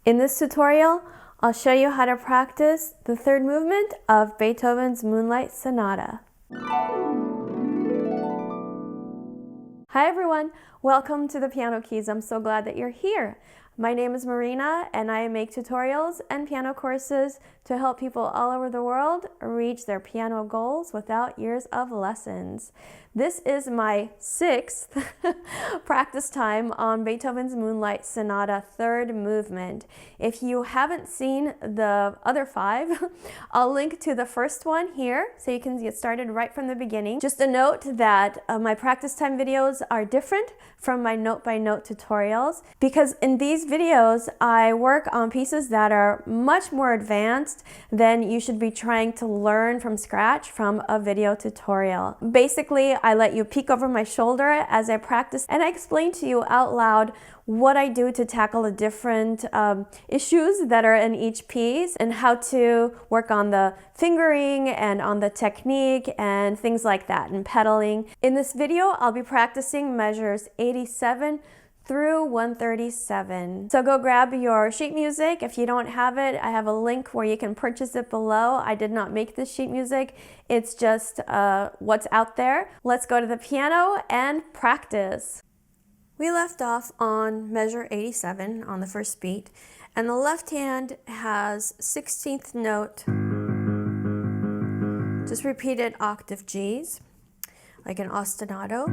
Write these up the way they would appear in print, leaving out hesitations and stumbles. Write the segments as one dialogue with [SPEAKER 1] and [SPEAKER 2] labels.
[SPEAKER 1] In this tutorial, I'll show you how to practice the third movement of Beethoven's Moonlight Sonata. Hi everyone, welcome to the Piano Keys. I'm so glad that you're here. My name is Marina and I make tutorials and piano courses to help people all over the world reach their piano goals without years of lessons. This is my 6th practice time on Beethoven's Moonlight Sonata third movement. If you haven't seen the other 5, I'll link to the first one here so you can get started right from the beginning. Just a note that my practice time videos are different from my note-by-note tutorials because in these videos I work on pieces that are much more advanced than you should be trying to learn from scratch from a video tutorial. Basically, I let you peek over my shoulder as I practice and I explain to you out loud what I do to tackle the different issues that are in each piece and how to work on the fingering and on the technique and things like that and pedaling. In this video, I'll be practicing measures 87 through 137. So go grab your sheet music. If you don't have it, I have a link where you can purchase it below. I did not make this sheet music. It's just what's out there. Let's go to the piano and practice. We left off on measure 87 on the first beat, and the left hand has 16th note, just repeated octave G's, like an ostinato.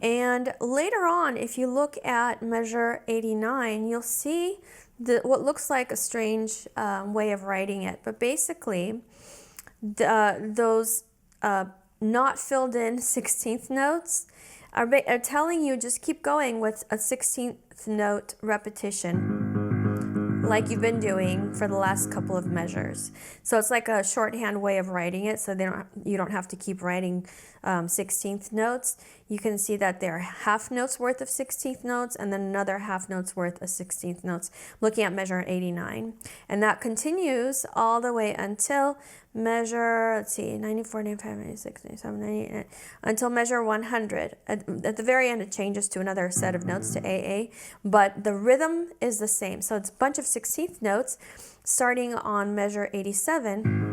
[SPEAKER 1] And later on, if you look at measure 89, you'll see what looks like a strange way of writing it. But basically, those not filled in 16th notes are telling you just keep going with a 16th note repetition like you've been doing for the last couple of measures. So it's like a shorthand way of writing it, so you don't have to keep writing 16th notes. You can see that there are half notes worth of 16th notes and then another half notes worth of 16th notes, looking at measure 89. And that continues all the way until measure, let's see, 94, 95, 96, 97, 98, until measure 100. At the very end, it changes to another set of notes to AA, but the rhythm is the same. So it's a bunch of 16th notes starting on measure 87.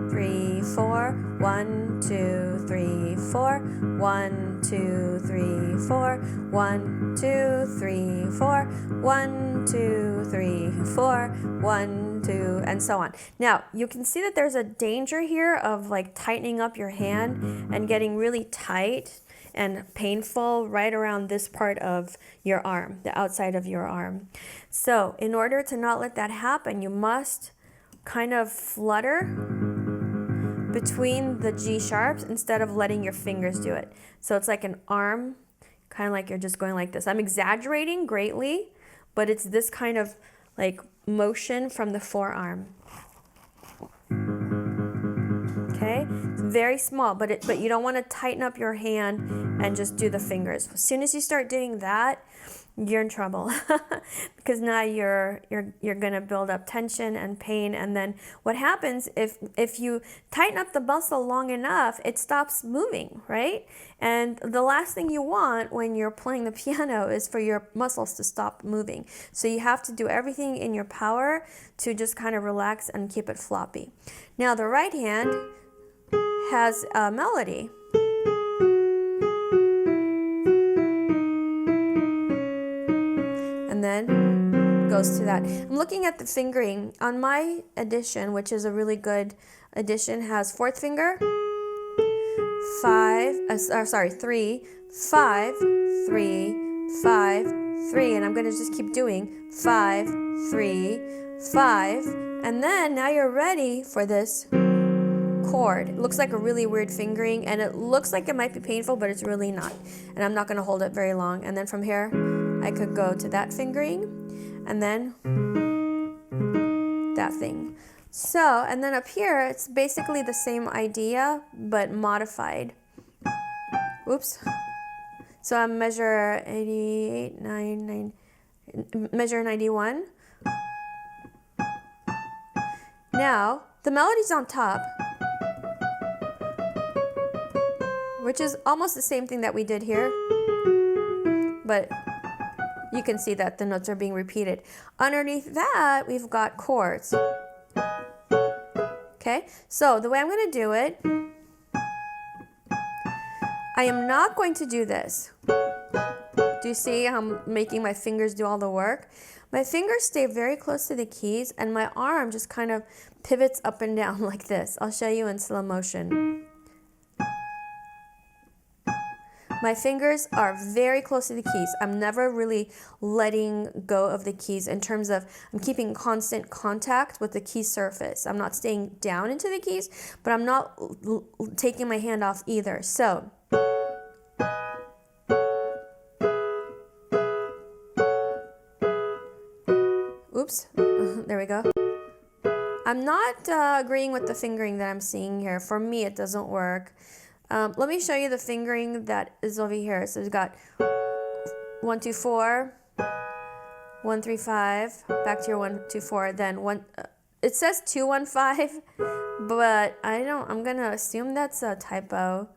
[SPEAKER 1] 3, 4, 1, 2, 3, 4, 1, 2, 3, 4, 1, 2, 3, 4, 1, 2, 3, 4, 1, 2, and so on. Now, you can see that there's a danger here of like tightening up your hand and getting really tight and painful right around this part of your arm, the outside of your arm. So, in order to not let that happen, you must kind of flutter between the G sharps instead of letting your fingers do it. So it's like an arm, kind of like you're just going like this. I'm exaggerating greatly, but it's this kind of like motion from the forearm. Okay, it's very small, but you don't want to tighten up your hand and just do the fingers. As soon as you start doing that, you're in trouble because now you're gonna build up tension and pain, and then what happens if you tighten up the muscle long enough, it stops moving, right? And the last thing you want when you're playing the piano is for your muscles to stop moving. So you have to do everything in your power to just kind of relax and keep it floppy. Now the right hand has a melody. And then goes to that. I'm looking at the fingering. On my edition, which is a really good edition, has 4th finger, 3, 5, 3, 5, 3, and I'm going to just keep doing 5, 3, 5, and then now you're ready for this chord. It looks like a really weird fingering, and it looks like it might be painful, but it's really not. And I'm not going to hold it very long. And then from here, I could go to that fingering, and then that thing. So, and then up here, it's basically the same idea, but modified. Oops. So I'm measure 88, measure 91. Now, the melody's on top, which is almost the same thing that we did here, but you can see that the notes are being repeated. Underneath that, we've got chords. Okay, so the way I'm going to do it, I am not going to do this. Do you see how I'm making my fingers do all the work? My fingers stay very close to the keys and my arm just kind of pivots up and down like this. I'll show you in slow motion. My fingers are very close to the keys. I'm never really letting go of the keys in terms of I'm keeping constant contact with the key surface. I'm not staying down into the keys, but I'm not taking my hand off either. So, oops, there we go. I'm not agreeing with the fingering that I'm seeing here. For me, it doesn't work. Let me show you the fingering that is over here. So we've got 1, 2, 4, 1, 3, 5, back to your 1, 2, 4, then 1, it says 2, 1, 5, but I'm gonna assume that's a typo.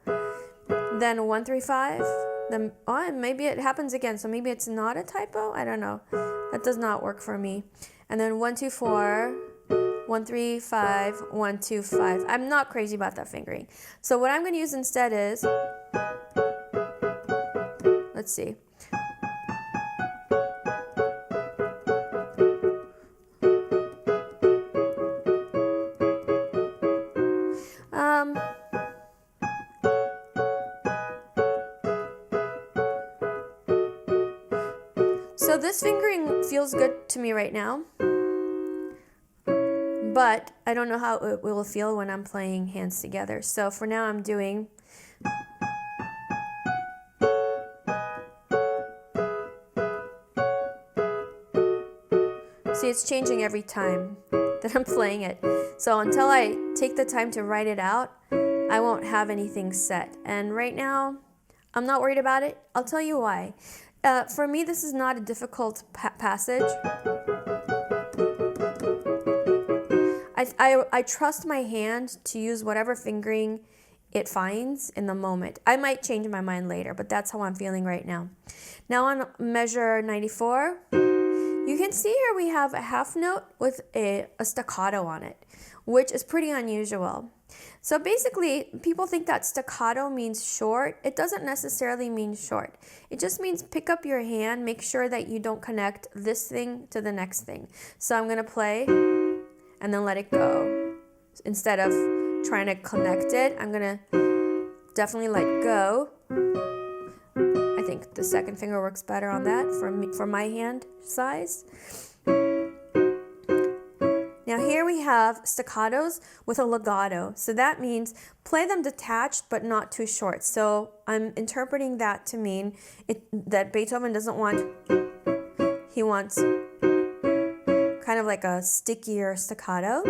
[SPEAKER 1] Then 1, 3, 5, then, oh, maybe it happens again, so maybe it's not a typo, I don't know. That does not work for me. And then 1, 2, 4, 1, 3, 5, 1, 2, 5. I'm not crazy about that fingering. So what I'm going to use instead is, let's see. So this fingering feels good to me right now. But I don't know how it will feel when I'm playing hands together. So for now I'm doing see, it's changing every time that I'm playing it. So until I take the time to write it out, I won't have anything set. And right now, I'm not worried about it. I'll tell you why. For me, this is not a difficult passage. I trust my hand to use whatever fingering it finds in the moment. I might change my mind later, but that's how I'm feeling right now. Now on measure 94, you can see here we have a half note with a staccato on it, which is pretty unusual. So basically, people think that staccato means short. It doesn't necessarily mean short. It just means pick up your hand, make sure that you don't connect this thing to the next thing. So I'm gonna play and then let it go. Instead of trying to connect it, I'm gonna definitely let go. I think the second finger works better on that for my hand size. Now here we have staccatos with a legato. So that means play them detached but not too short. So I'm interpreting that to mean that Beethoven doesn't want, he wants kind of like a stickier staccato.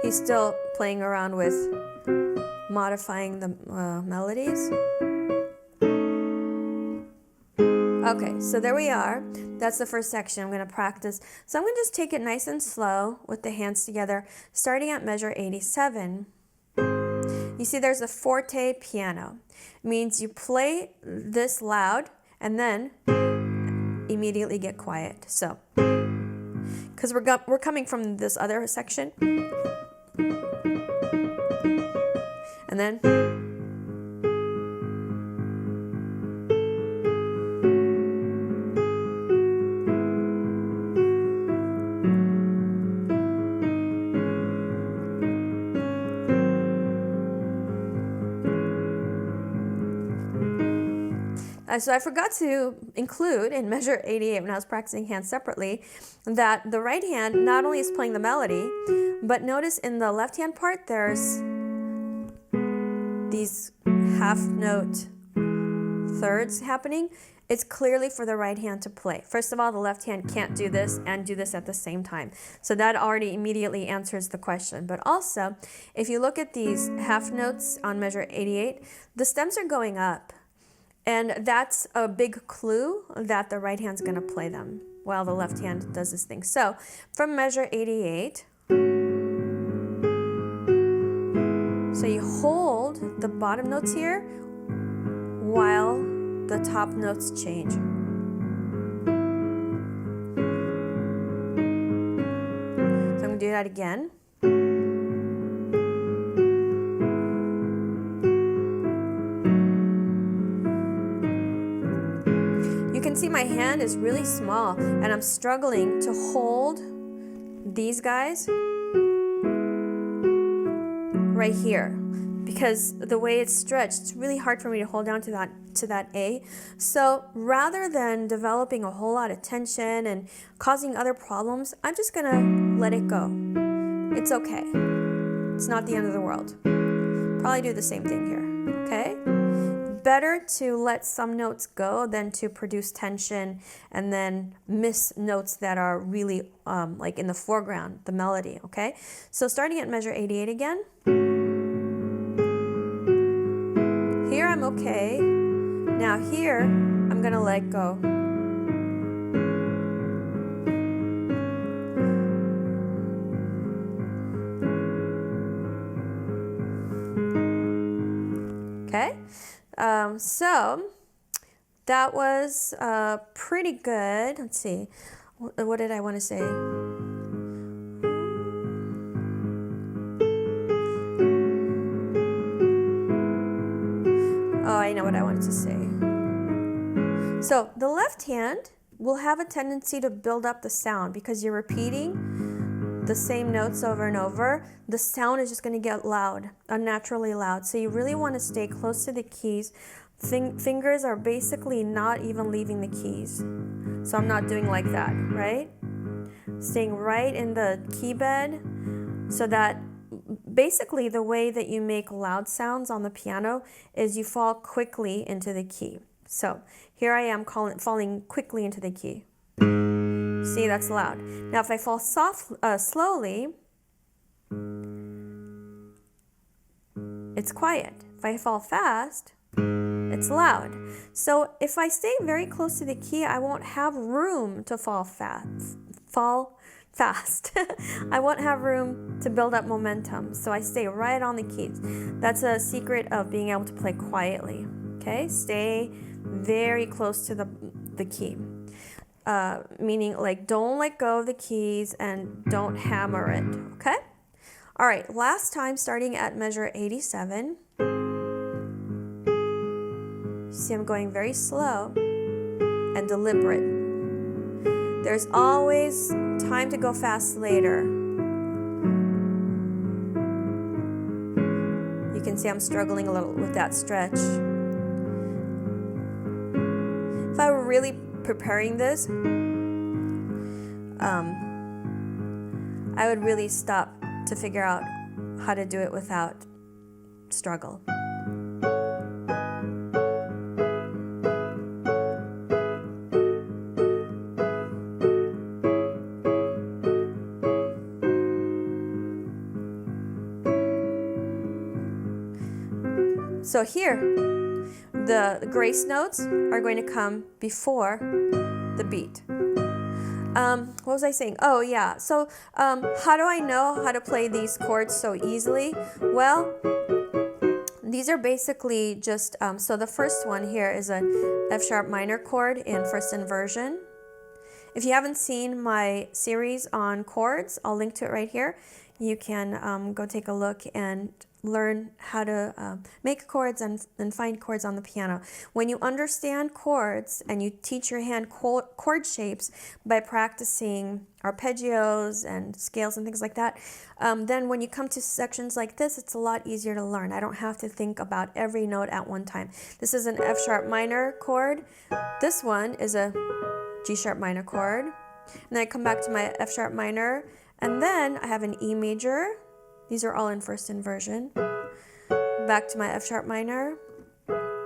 [SPEAKER 1] He's still playing around with modifying the melodies. Okay, so there we are. That's the first section. I'm going to practice. So I'm going to just take it nice and slow with the hands together, starting at measure 87. You see there's a forte piano. It means you play this loud and then immediately get quiet. So, because we're coming from this other section. And then so I forgot to include in measure 88 when I was practicing hands separately that the right hand not only is playing the melody, but notice in the left hand part there's these half note thirds happening. It's clearly for the right hand to play. First of all, the left hand can't do this and do this at the same time. So that already immediately answers the question. But also, if you look at these half notes on measure 88, the stems are going up. And that's a big clue that the right hand's going to play them while the left hand does this thing. So from measure 88, so you hold the bottom notes here while the top notes change. So I'm going to do that again. You can see my hand is really small and I'm struggling to hold these guys right here because the way it's stretched, it's really hard for me to hold down to that A. So rather than developing a whole lot of tension and causing other problems, I'm just gonna let it go. It's okay. It's not the end of the world. Probably do the same thing here, okay? Better to let some notes go than to produce tension and then miss notes that are really like in the foreground, the melody, okay? So starting at measure 88 again. Here I'm okay. Now here, I'm gonna let go. Okay? So that was pretty good. Let's see. What did I want to say? Oh, I know what I wanted to say. So the left hand will have a tendency to build up the sound because you're repeating the same notes over and over. The sound is just going to get loud, unnaturally loud. So you really want to stay close to the keys. Fingers are basically not even leaving the keys. So I'm not doing like that, right? Staying right in the key bed so that basically the way that you make loud sounds on the piano is you fall quickly into the key. So here I am falling quickly into the key. See, that's loud. Now if I fall slowly, it's quiet. If I fall fast, it's loud. So if I stay very close to the key, I won't have room to fall fast. I won't have room to build up momentum. So I stay right on the keys. That's a secret of being able to play quietly. Okay, stay very close to the key. Meaning like don't let go of the keys and don't hammer it. Okay? All right, last time starting at measure 87. See, I'm going very slow and deliberate. There's always time to go fast later. You can see I'm struggling a little with that stretch. If I were really preparing this, I would really stop to figure out how to do it without struggle. So here, the grace notes are going to come before the beat. What was I saying? Oh yeah, so how do I know how to play these chords so easily? Well, these are basically just, so the first one here is an F sharp minor chord in first inversion. If you haven't seen my series on chords, I'll link to it right here. You can go take a look and learn how to make chords and find chords on the piano. When you understand chords and you teach your hand chord shapes by practicing arpeggios and scales and things like that, then when you come to sections like this, it's a lot easier to learn. I don't have to think about every note at one time. This is an F sharp minor chord. This one is a G sharp minor chord. And then I come back to my F sharp minor, and then I have an E major. These are all in first inversion. Back to my F sharp minor,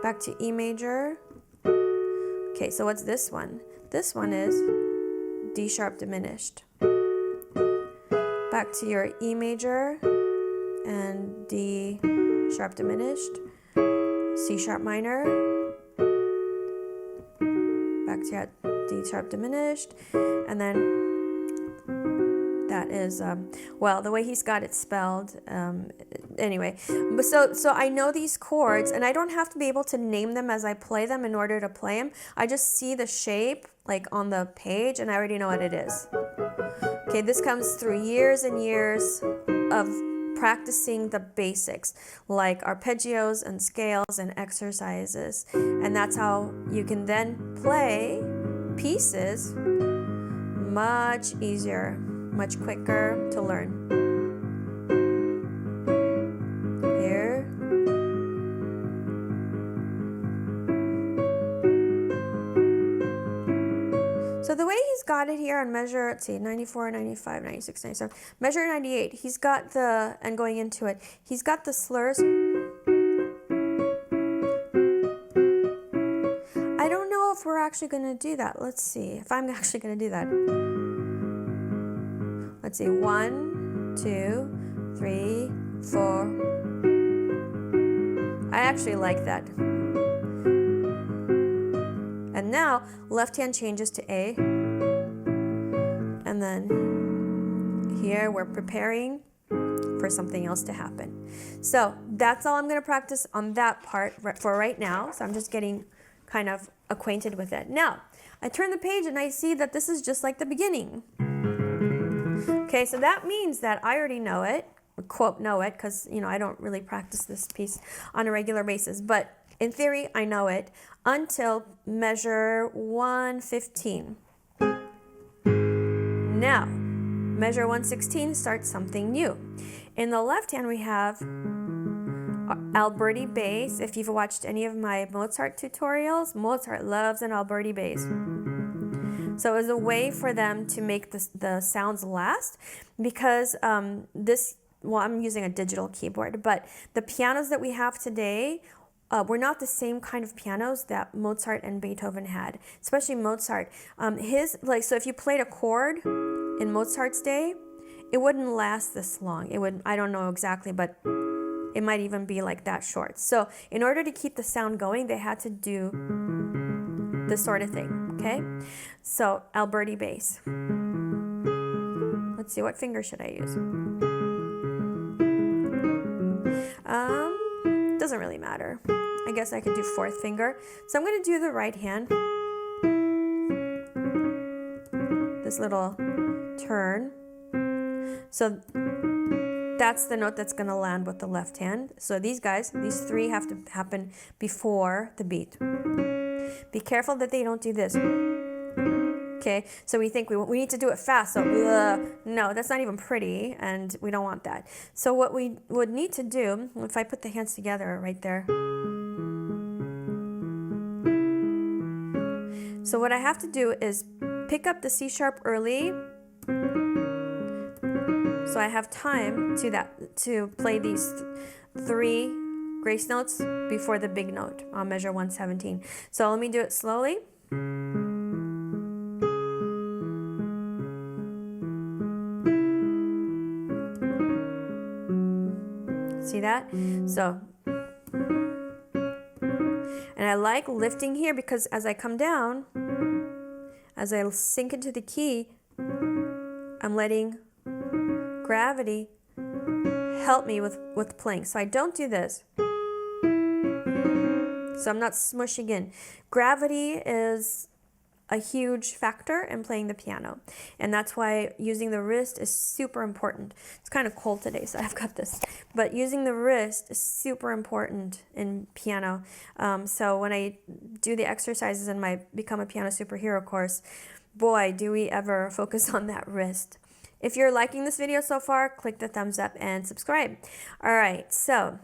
[SPEAKER 1] back to E major. Okay, so what's this one? This one is D sharp diminished. Back to your E major and D sharp diminished. C sharp minor. Back to your D sharp diminished. And then that is, well, the way he's got it spelled, anyway, but so I know these chords, and I don't have to be able to name them as I play them in order to play them. I just see the shape like on the page, and I already know what it is. Okay, this comes through years and years of practicing the basics like arpeggios and scales and exercises, and that's how you can then play pieces much easier, much quicker to learn. Here. So the way he's got it here on measure, let's see, 94, 95, 96, 97, measure 98, he's got the, and going into it, he's got the slurs. I don't know if we're actually going to do that. Let's see if I'm actually going to do that. Let's see, 1, 2, 3, 4. I actually like that. And now, left hand changes to A. And then here we're preparing for something else to happen. So that's all I'm going to practice on that part for right now. So I'm just getting kind of acquainted with it. Now, I turn the page and I see that this is just like the beginning. Okay, so that means that I already know it, quote, know it, because, you know, I don't really practice this piece on a regular basis. But in theory, I know it until measure 115. Now, measure 116 starts something new. In the left hand, we have Alberti bass. If you've watched any of my Mozart tutorials, Mozart loves an Alberti bass. So it was a way for them to make the sounds last, because I'm using a digital keyboard, but the pianos that we have today were not the same kind of pianos that Mozart and Beethoven had, especially Mozart. So if you played a chord in Mozart's day, it wouldn't last this long. It would, I don't know exactly, but it might even be like that short. So in order to keep the sound going, they had to do this sort of thing, okay? So Alberti bass. Let's see, what finger should I use? Doesn't really matter. I guess I could do fourth finger. So I'm going to do the right hand. This little turn. So that's the note that's going to land with the left hand. So these three have to happen before the beat. Be careful that they don't do this. Okay, so we think we need to do it fast, so no, that's not even pretty, and we don't want that. So what we would need to do, if I put the hands together right there, so what I have to do is pick up the C sharp early, so I have time to play these three grace notes before the big note on measure 117. So let me do it slowly. See that? So, and I like lifting here because as I come down, as I sink into the key, I'm letting gravity help me with playing. So I don't do this. So I'm not smushing in. Gravity is a huge factor in playing the piano, and that's why using the wrist is super important. It's kind of cold today, so I've got this, but using the wrist is super important in piano. So when I do the exercises in my Become a Piano Superhero course, boy, do we ever focus on that wrist. If you're liking this video so far, click the thumbs up and subscribe. All right, so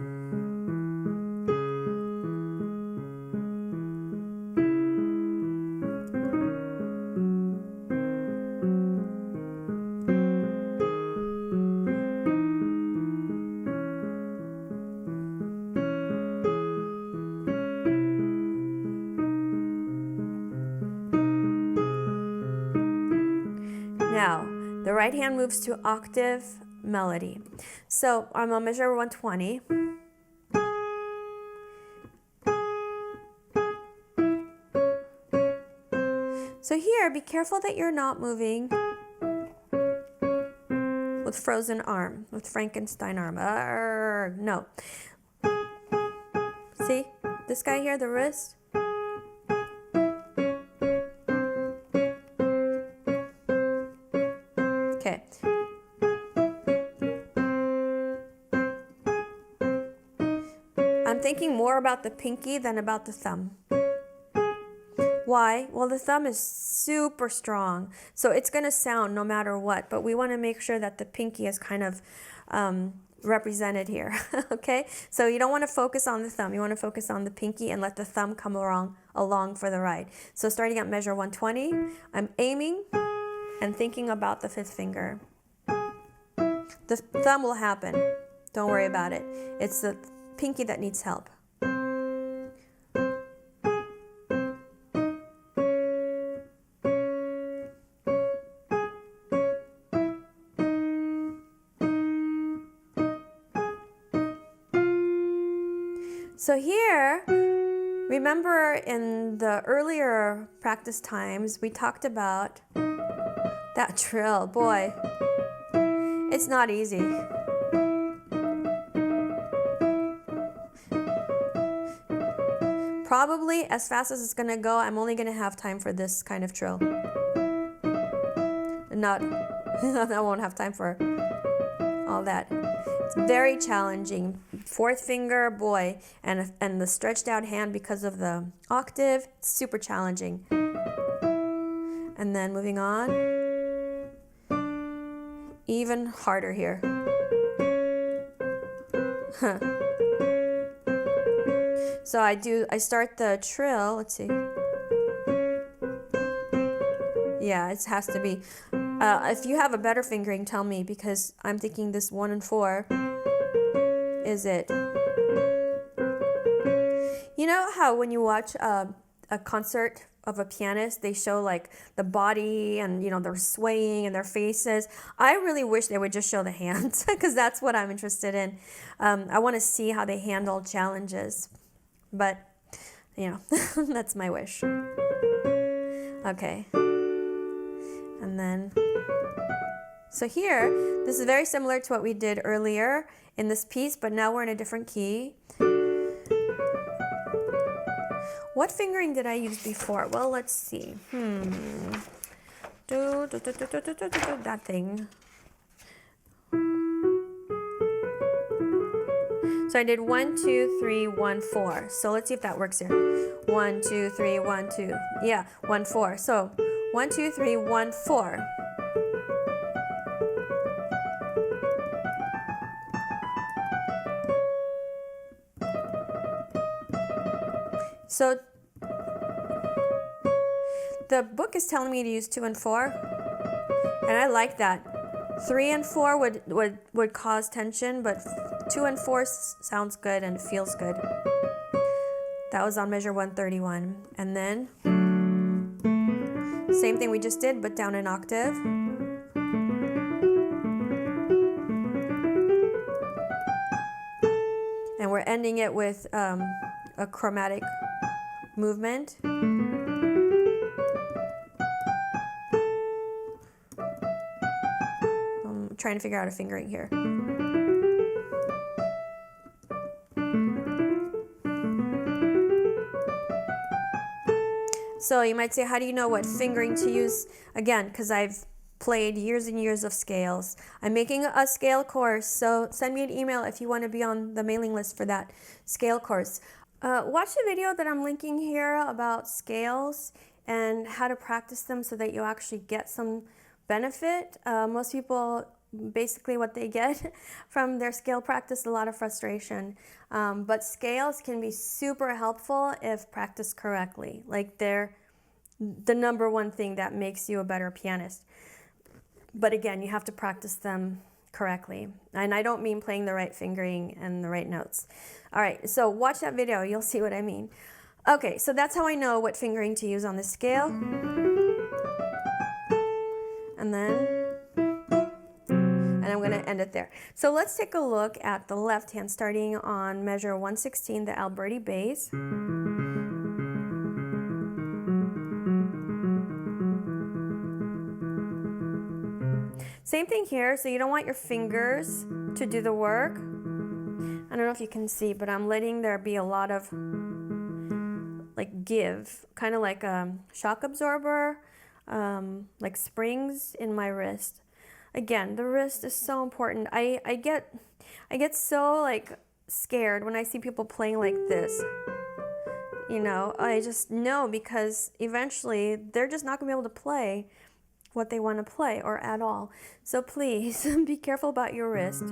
[SPEAKER 1] now, the right hand moves to octave melody. So I'm on measure 120. So here, be careful that you're not moving with frozen arm, with Frankenstein arm. No. See, this guy here, the wrist. Okay. I'm thinking more about the pinky than about the thumb. Why? Well, the thumb is super strong, so it's going to sound no matter what, but we want to make sure that the pinky is kind of represented here, okay? So you don't want to focus on the thumb, you want to focus on the pinky and let the thumb come along for the ride. So starting at measure 120, I'm aiming and thinking about the fifth finger. The thumb will happen, don't worry about it. It's the pinky that needs help. So here, remember in the earlier practice times, we talked about that trill. Boy, it's not easy. Probably as fast as it's gonna go, I'm only gonna have time for this kind of trill. I won't have time for all that. It's very challenging. Fourth finger, boy, and the stretched out hand because of the octave, super challenging. And then moving on, even harder here. So I start the trill, let's see. Yeah, it has to be. If you have a better fingering, tell me, because I'm thinking this 1 and 4 is it. You know how when you watch a concert of a pianist, they show like the body and, you know, they're swaying and their faces. I really wish they would just show the hands because that's what I'm interested in. I want to see how they handle challenges, but, you know, that's my wish. Okay. And then, so here, this is very similar to what we did earlier in this piece, but now we're in a different key. What fingering did I use before? Well, let's see. That thing. So I did 1, 2, 3, 1, 4. So let's see if that works here. 1, 2, 3, 1, 2. Yeah, 1, 4. So 1, 2, 3, 1, 4. So the book is telling me to use 2 and 4, and I like that. 3 and 4 would cause tension, but 2 and 4 sounds good and feels good. That was on measure 131. And then, same thing we just did, but down an octave. And we're ending it with a chromatic movement. I'm trying to figure out a fingering here. So you might say, how do you know what fingering to use? Again, because I've played years and years of scales. I'm making a scale course, so send me an email if you want to be on the mailing list for that scale course. Watch the video that I'm linking here about scales and how to practice them so that you actually get some benefit. Most people, basically what they get from their scale practice, a lot of frustration. But scales can be super helpful if practiced correctly. Like they're the number one thing that makes you a better pianist. But again, you have to practice them correctly. And I don't mean playing the right fingering and the right notes. All right, so watch that video, you'll see what I mean. Okay, so that's how I know what fingering to use on this scale. And I'm gonna end it there. So let's take a look at the left hand, starting on measure 116, the Alberti bass. Same thing here. So you don't want your fingers to do the work. I don't know if you can see, but I'm letting there be a lot of like give, kind of like a shock absorber, like springs in my wrist. Again, the wrist is so important. I get so like scared when I see people playing like this. You know, I just know, because eventually they're just not gonna be able to play what they want to play, or at all. So please be careful about your wrist.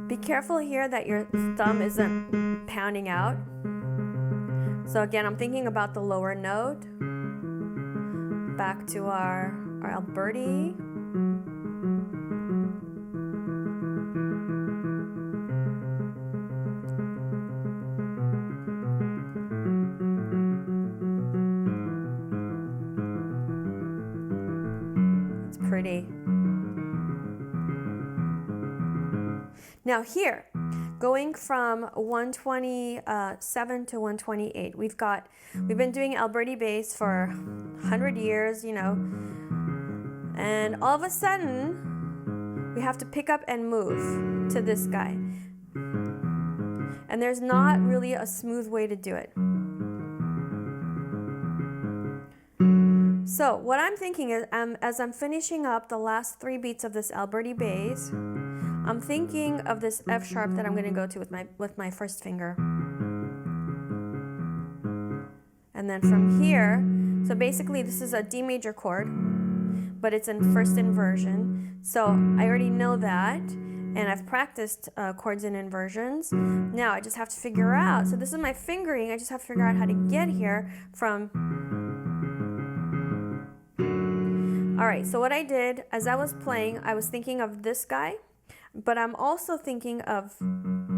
[SPEAKER 1] Be careful here that your thumb isn't pounding out. So again, I'm thinking about the lower note. Back to our Alberti. It's pretty. Now here, going from 127 to 128, we've been doing Alberti bass for 100 years, you know, and all of a sudden we have to pick up and move to this guy, and there's not really a smooth way to do it. So what I'm thinking is, as I'm finishing up the last 3 beats of this Alberti bass, I'm thinking of this F sharp that I'm going to go to with my first finger. And then from here, so basically this is a D major chord, but it's in first inversion. So I already know that, and I've practiced chords in inversions. Now I just have to figure out, so this is my fingering, I just have to figure out how to get here from... All right, so what I did, as I was playing, I was thinking of this guy, but I'm also thinking of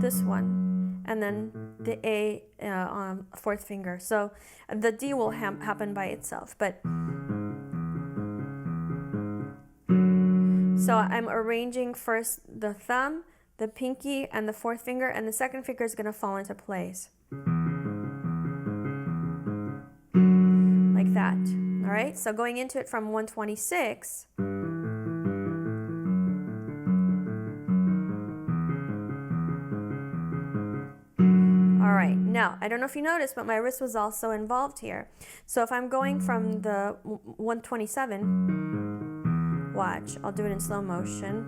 [SPEAKER 1] this one, and then the A on fourth finger. So the D will happen by itself. But so I'm arranging first the thumb, the pinky, and the fourth finger, and the second finger is going to fall into place. Like that. All right, so going into it from 126. All right, now, I don't know if you noticed, but my wrist was also involved here. So if I'm going from the 127, watch, I'll do it in slow motion.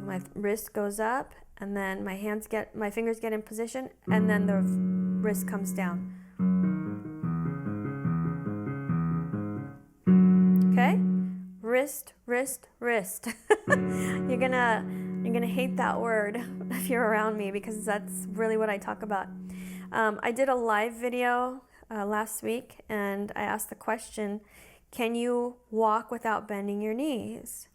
[SPEAKER 1] My wrist goes up, and then my fingers get in position, and then the wrist comes down. Okay? Wrist, wrist, wrist. You're gonna hate that word if you're around me, because that's really what I talk about. I did a live video last week, and I asked the question, can you walk without bending your knees?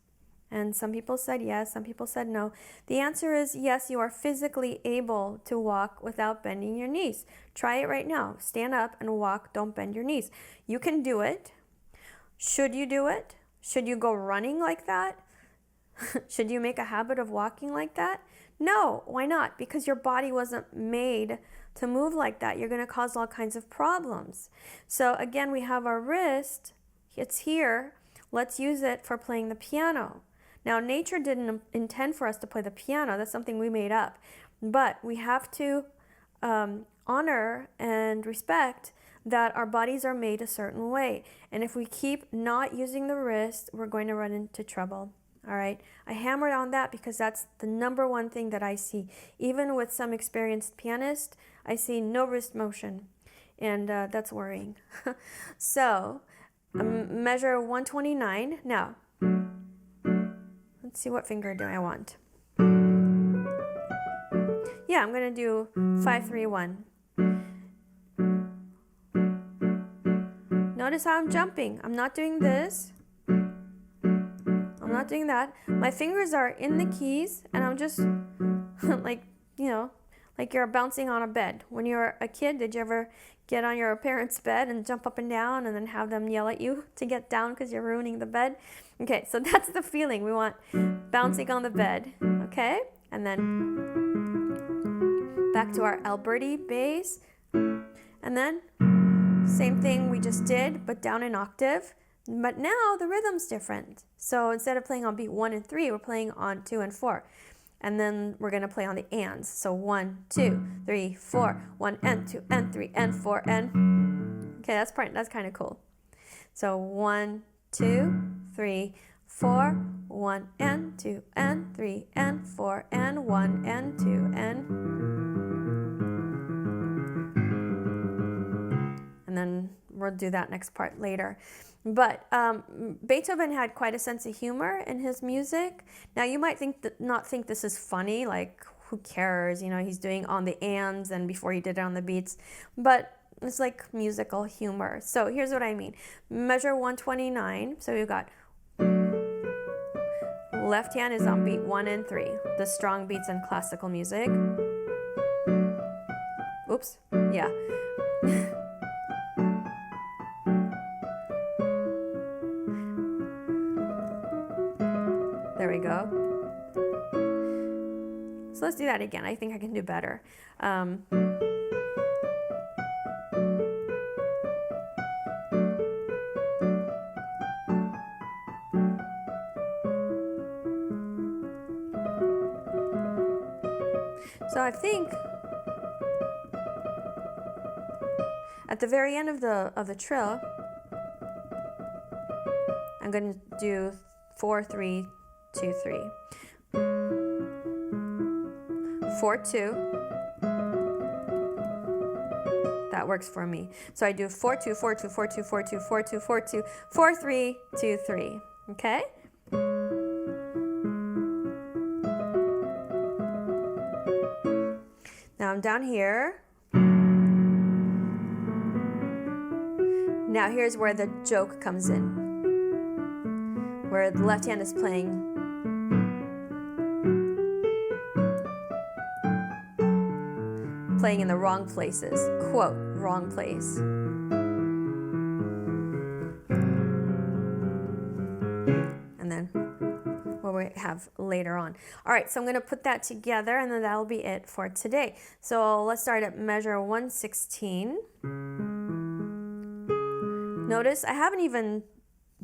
[SPEAKER 1] And some people said yes, some people said no. The answer is yes, you are physically able to walk without bending your knees. Try it right now. Stand up and walk, don't bend your knees. You can do it. Should you do it? Should you go running like that? Should you make a habit of walking like that? No, why not? Because your body wasn't made to move like that. You're going to cause all kinds of problems. So again, we have our wrist. It's here. Let's use it for playing the piano. Now, nature didn't intend for us to play the piano. That's something we made up. But we have to honor and respect that our bodies are made a certain way. And if we keep not using the wrist, we're going to run into trouble. All right. I hammered on that because that's the number one thing that I see. Even with some experienced pianists, I see no wrist motion. And that's worrying. So, measure 129. Now, let's see, what finger do I want? Yeah, I'm going to do 5, 3, 1. Notice how I'm jumping. I'm not doing this. I'm not doing that. My fingers are in the keys, and I'm just like, you know, like you're bouncing on a bed. When you were a kid, did you ever get on your parents' bed and jump up and down and then have them yell at you to get down because you're ruining the bed? Okay, so that's the feeling. We want bouncing on the bed. Okay, and then back to our Alberti bass, and then same thing we just did, but down an octave. But now the rhythm's different. So instead of playing on beat 1 and 3, we're playing on 2 and 4. And then we're going to play on the ands. So 1, 2, 3, 4, 1 and 2 and 3 and 4 and... Okay, that's kind of cool. So 1, 2, 3, 4, 1 and 2 and 3 and 4 and 1 and 2 and then we'll do that next part later. But Beethoven had quite a sense of humor in his music. Now you might not think this is funny, like who cares? You know, he's doing on the ands and before he did it on the beats, but it's like musical humor. So here's what I mean. Measure 129. So we've got left hand is on beat 1 and 3, the strong beats in classical music. Oops, yeah. There we go. So let's do that again. I think I can do better. So I think at the very end of the trill, I'm going to do 4, 3, 2, 3. 4, 2. That works for me. So I do 4, 2, 4, 2, 4, 2, 4, 2, 4, 2, 4, 2, 4, 3, 2, 3. Okay? Now I'm down here. Now here's where the joke comes in, where the left hand is playing in the wrong places. Quote, wrong place. And then what we have later on. All right, so I'm going to put that together, and then that'll be it for today. So let's start at measure 116. Notice I haven't even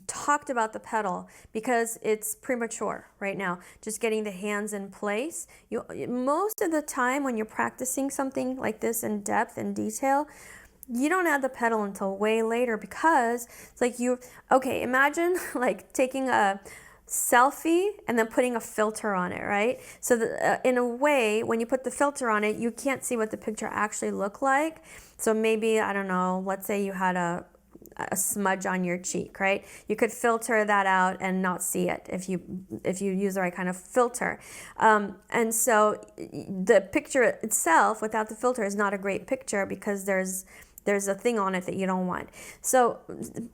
[SPEAKER 1] talked about the pedal because it's premature right now, just getting the hands in place. Most of the time when you're practicing something like this in depth and detail, you don't add the pedal until way later, because it's like imagine like taking a selfie and then putting a filter on it, right? So in a way, when you put the filter on it, you can't see what the picture actually looked like. So maybe, I don't know, let's say you had a smudge on your cheek, right? You could filter that out and not see it if you use the right kind of filter. And so the picture itself without the filter is not a great picture, because there's a thing on it that you don't want. So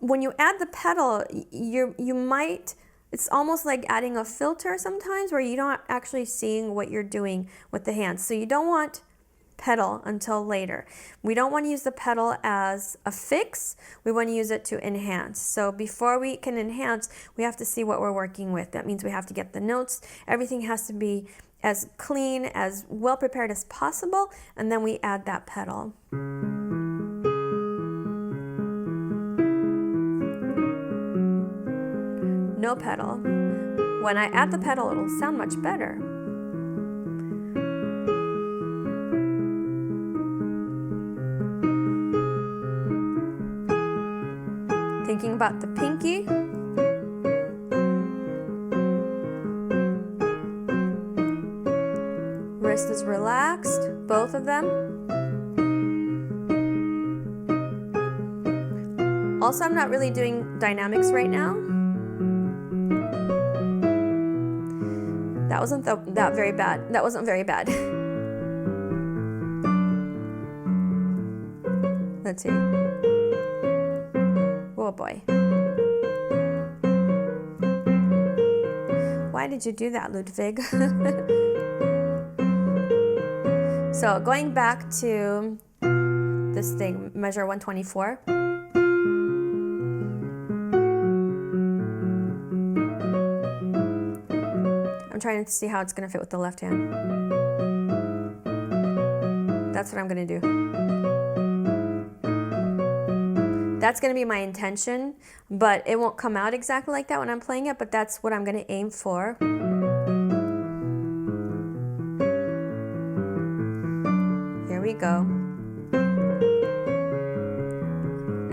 [SPEAKER 1] when you add the pedal, it's almost like adding a filter sometimes, where you're not actually seeing what you're doing with the hands. So you don't want pedal until later. We don't want to use the pedal as a fix. We want to use it to enhance. So before we can enhance, we have to see what we're working with. That means we have to get the notes. Everything has to be as clean, as well prepared as possible, and then we add that pedal. No pedal. When I add the pedal, it'll sound much better. Thinking about the pinky. Wrist is relaxed, both of them. Also, I'm not really doing dynamics right now. That wasn't very bad. That wasn't very bad. Let's see. Oh boy. Why did you do that, Ludwig? So going back to this thing, measure 124. I'm trying to see how it's going to fit with the left hand. That's what I'm going to do. That's going to be my intention, but it won't come out exactly like that when I'm playing it, but that's what I'm going to aim for. Here we go.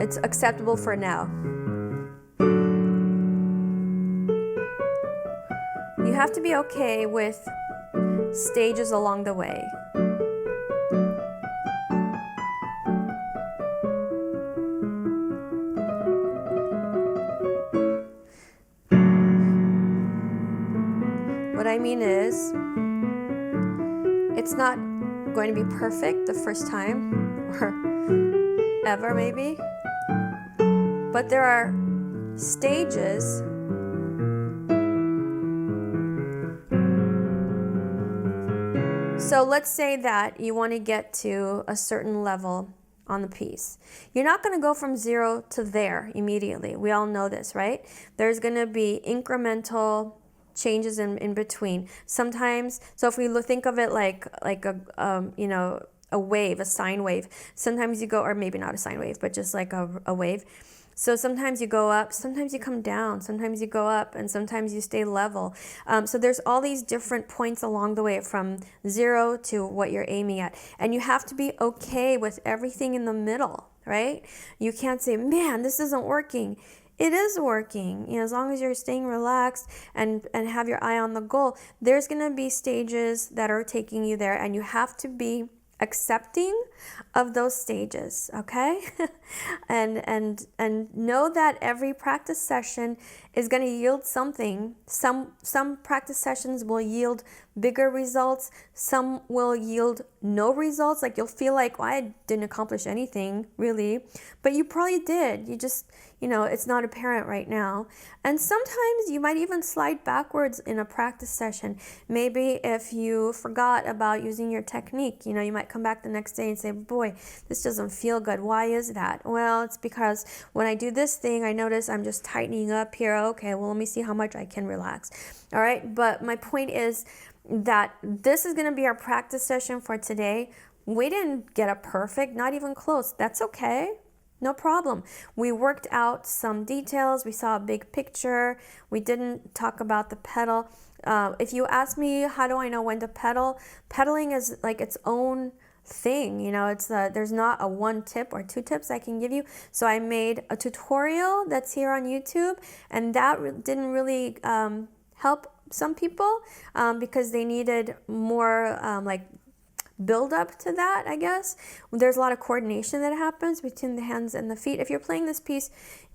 [SPEAKER 1] It's acceptable for now. You have to be okay with stages along the way. What I mean is, it's not going to be perfect the first time, or ever maybe, but there are stages So let's say that you want to get to a certain level on the piece. You're not going to go from 0 to there immediately. We all know this, right? There's going to be incremental changes in between. Sometimes, so if we think of it like a wave, a sine wave. Sometimes you go, or maybe not a sine wave, but just like a wave. So sometimes you go up, sometimes you come down, sometimes you go up, and sometimes you stay level. So there's all these different points along the way from 0 to what you're aiming at. And you have to be okay with everything in the middle, right? You can't say, man, this isn't working. It is working. You know, as long as you're staying relaxed and have your eye on the goal, there's going to be stages that are taking you there, and you have to be accepting of those stages, okay? and know that every practice session is going to yield something. Some practice sessions will yield bigger results. Some will yield no results. Like you'll feel like, well, I didn't accomplish anything really, but you probably did. You just, it's not apparent right now. And sometimes you might even slide backwards in a practice session. Maybe if you forgot about using your technique, you might come back the next day and say, boy, this doesn't feel good. Why is that? Well, it's because when I do this thing, I notice I'm just tightening up here. Okay, well, let me see how much I can relax. All right, but my point is that this is going to be our practice session for today. We didn't get it perfect, not even close. That's okay. No problem. We worked out some details. We saw a big picture. We didn't talk about the pedal. If you ask me, how do I know when to pedal? Pedaling is like its own thing. There's not a one tip or two tips I can give you. So I made a tutorial that's here on YouTube, and that didn't really help some people because they needed more build up to that, I guess. There's a lot of coordination that happens between the hands and the feet. If you're playing this piece,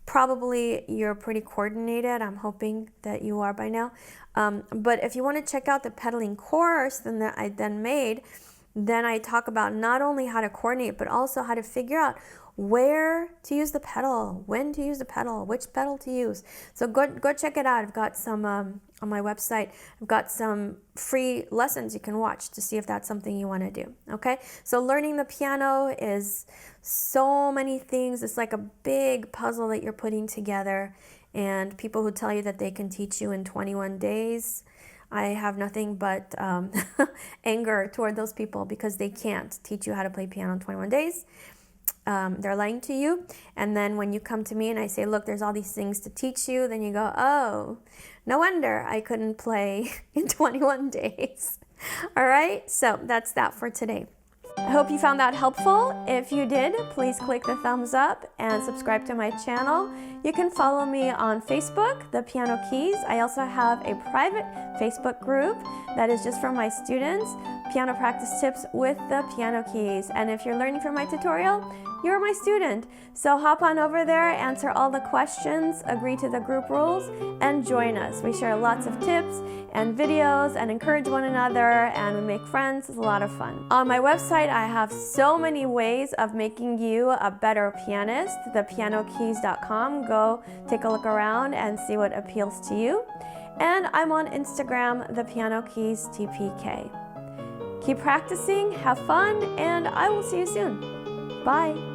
[SPEAKER 1] probably you're pretty coordinated. I'm hoping that you are by now. But if you want to check out the pedaling course that I then made, then I talk about not only how to coordinate, but also how to figure out where to use the pedal, when to use the pedal, which pedal to use. So go check it out. I've got some on my website. I've got some free lessons you can watch to see if that's something you want to do. Okay, so learning the piano is so many things. It's like a big puzzle that you're putting together, and people who tell you that they can teach you in 21 days, I have nothing but anger toward those people, because they can't teach you how to play piano in 21 days. They're lying to you. And then when you come to me and I say, look, there's all these things to teach you, then you go, oh, no wonder I couldn't play in 21 days. All right, so that's that for today. I hope you found that helpful. If you did, please click the thumbs up and subscribe to my channel. You can follow me on Facebook, The Piano Keys. I also have a private Facebook group that is just for my students, Piano Practice Tips with the Piano Keys. And if you're learning from my tutorial, you're my student. So hop on over there, answer all the questions, agree to the group rules, and join us. We share lots of tips and videos and encourage one another, and we make friends. It's a lot of fun. On my website, I have so many ways of making you a better pianist, thepianokeys.com. Go take a look around and see what appeals to you. And I'm on Instagram, The Piano Keys TPK. Keep practicing, have fun, and I will see you soon. Bye.